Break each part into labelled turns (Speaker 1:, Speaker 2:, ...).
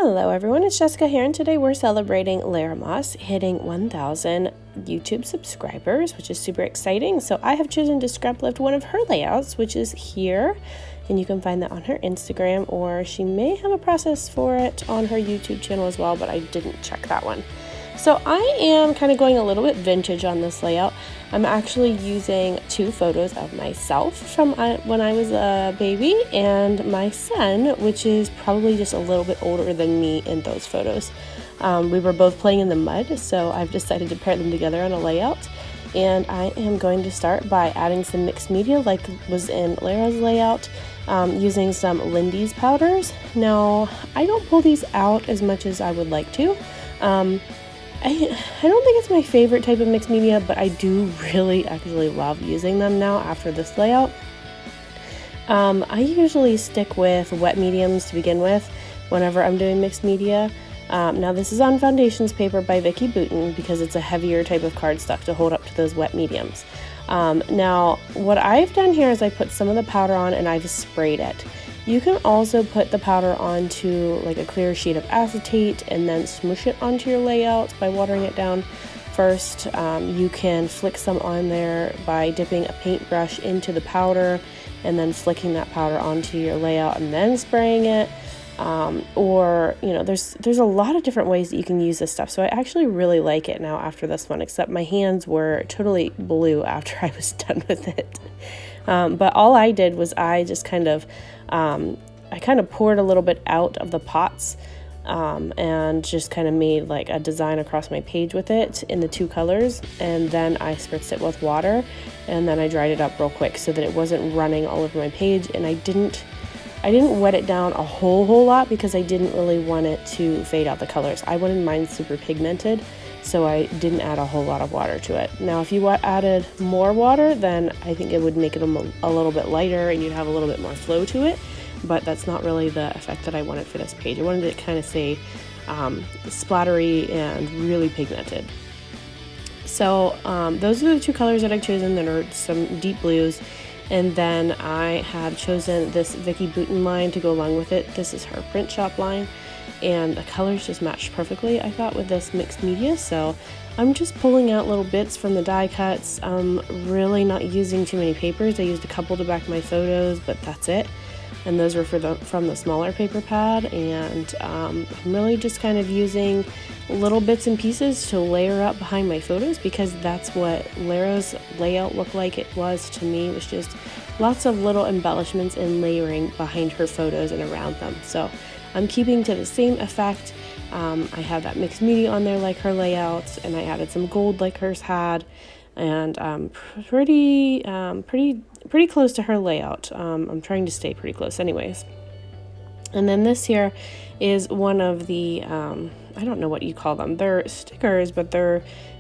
Speaker 1: Hello everyone, it's Jessica here, and today we're celebrating Lara hitting 1,000 YouTube subscribers, which is super exciting. So I have chosen to Scraplift one of her layouts, which is here, and you can find that on her Instagram, or she may have a process for it on her YouTube channel as well, but I didn't check that one. So I am kind of going a little bit vintage on this layout. I'm actually using two photos of myself from when I was a baby and my son, which is probably just a little bit older than me in those photos. We were both playing in the mud, so I've decided to pair them together on a layout. And I am going to start by adding some mixed media like was in Lara's layout, using some Lindys Powders. Now, I don't pull these out as much as I would like to. I don't think it's my favorite type of mixed media, but I do really actually love using them now after this layout. I usually stick with wet mediums to begin with whenever I'm doing mixed media. Now this is on Foundations paper by Vicki Boutin because it's a heavier type of cardstock to hold up to those wet mediums. Now what I've done here is I put some of the powder on and I've sprayed it. You can also put the powder onto like a clear sheet of acetate and then smoosh it onto your layout by watering it down first. You can flick some on there by dipping a paintbrush into the powder and then flicking that powder onto your layout and then spraying it. Or, you know, there's a lot of different ways that you can use this stuff. So I actually really like it now after this one, except my hands were totally blue after I was done with it. But all I did was I just kind of poured a little bit out of the pots and just kind of made like a design across my page with it in the two colors, and then I spritzed it with water and then I dried it up real quick so that it wasn't running all over my page. And I didn't wet it down a whole lot because I didn't really want it to fade out the colors. I wanted mine super pigmented, so I didn't add a whole lot of water to it. Now if you added more water, then I think it would make it a little bit lighter and you'd have a little bit more flow to it, but that's not really the effect that I wanted for this page. I wanted it to kind of say splattery and really pigmented. So those are the two colors that I've chosen. There are some deep blues, and then I have chosen this Vicki Boutin line to go along with it. This is her print shop line, and the colors just matched perfectly, I thought, with this mixed media. So I'm just pulling out little bits from the die cuts. I'm really not using too many papers. I used a couple to back my photos, but that's it. And those were from the smaller paper pad, and I'm really just kind of using little bits and pieces to layer up behind my photos, because that's what Lara's layout looked like. It was to me. It was just lots of little embellishments and layering behind her photos and around them. So I'm keeping to the same effect. I have that mixed media on there like her layout, and I added some gold like hers had, and pretty close to her layout. I'm trying to stay pretty close anyways. And then this here is one of the, I don't know what you call them. They're stickers, but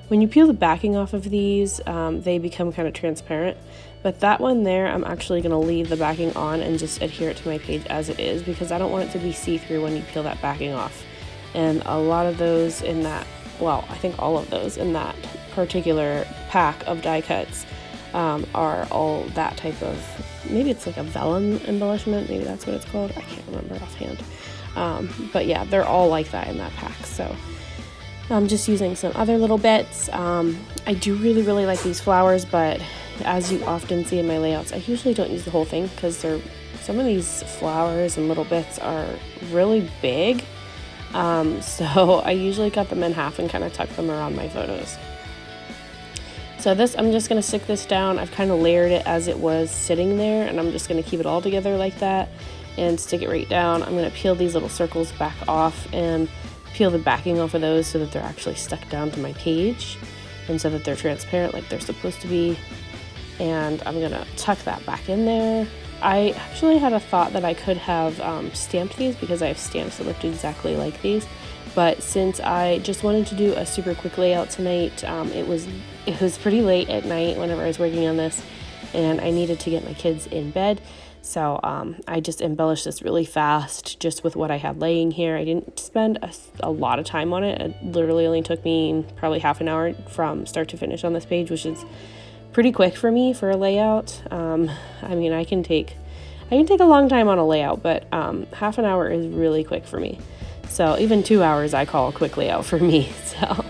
Speaker 1: when you peel the backing off of these, they become kind of transparent. But that one there, I'm actually going to leave the backing on and just adhere it to my page as it is, because I don't want it to be see-through when you peel that backing off. And a lot of those in that, well, I think all of those in that particular pack of die cuts are all that type of, maybe it's like a vellum embellishment, maybe that's what it's called, I can't remember offhand. But yeah, they're all like that in that pack. So I'm just using some other little bits. I do really like these flowers, but as you often see in my layouts, I usually don't use the whole thing because some of these flowers and little bits are really big. So I usually cut them in half and kind of tuck them around my photos. So I'm just going to stick this down. I've kind of layered it as it was sitting there, and I'm just going to keep it all together like that and stick it right down. I'm going to peel these little circles back off and peel the backing off of those so that they're actually stuck down to my page and so that they're transparent like they're supposed to be. And I'm going to tuck that back in there. I actually had a thought that I could have stamped these because I have stamps that looked exactly like these. But since I just wanted to do a super quick layout tonight, it was pretty late at night whenever I was working on this, and I needed to get my kids in bed. So I just embellished this really fast just with what I had laying here. I didn't spend a lot of time on it. It literally only took me probably half an hour from start to finish on this page, which is pretty quick for me for a layout. I mean, I can take a long time on a layout, but half an hour is really quick for me. So even 2 hours I call quickly out for me. So,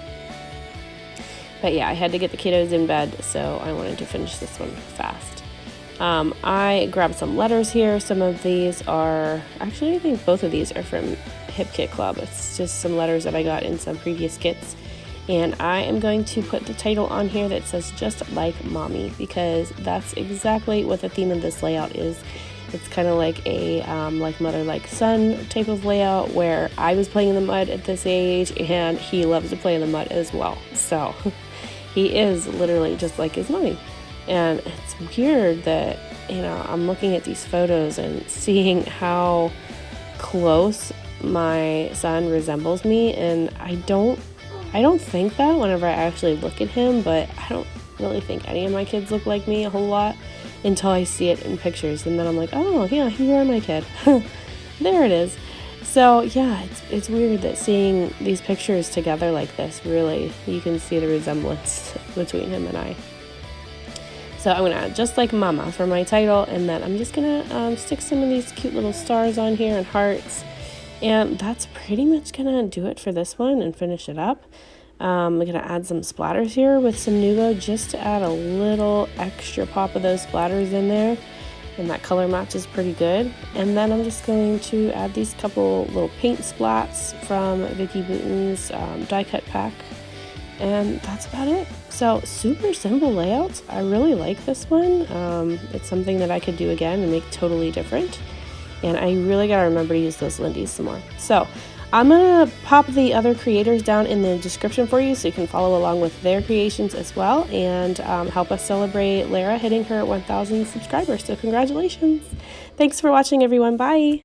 Speaker 1: but yeah, I had to get the kiddos in bed, so I wanted to finish this one fast. I grabbed some letters here. Some of these are, actually I think both of these are from Hip Kit Club. It's just some letters that I got in some previous kits. And I am going to put the title on here that says Just Like Mommy, because that's exactly what the theme of this layout is. It's kind of like a like mother like son type of layout, where I was playing in the mud at this age and he loves to play in the mud as well. So he is literally just like his mommy. And it's weird that, you know, I'm looking at these photos and seeing how close my son resembles me, and I don't think that whenever I actually look at him, but I don't really think any of my kids look like me a whole lot until I see it in pictures, and then I'm like, oh yeah, you are my kid. There it is. So yeah, it's weird that seeing these pictures together like this, really, you can see the resemblance between him and I. So I'm going to add Just Like Mama for my title, and then I'm just going to stick some of these cute little stars on here and hearts. And that's pretty much going to do it for this one and finish it up. I'm going to add some splatters here with some Nuvo just to add a little extra pop of those splatters in there. And that color match is pretty good. And then I'm just going to add these couple little paint splats from Vicki Boutin's die cut pack. And that's about it. So super simple layouts. I really like this one. It's something that I could do again and make totally different. And I really gotta remember to use those Lindys some more. So I'm gonna pop the other creators down in the description for you so you can follow along with their creations as well, and help us celebrate Lara hitting her 1,000 subscribers. So congratulations. Thanks for watching, everyone. Bye.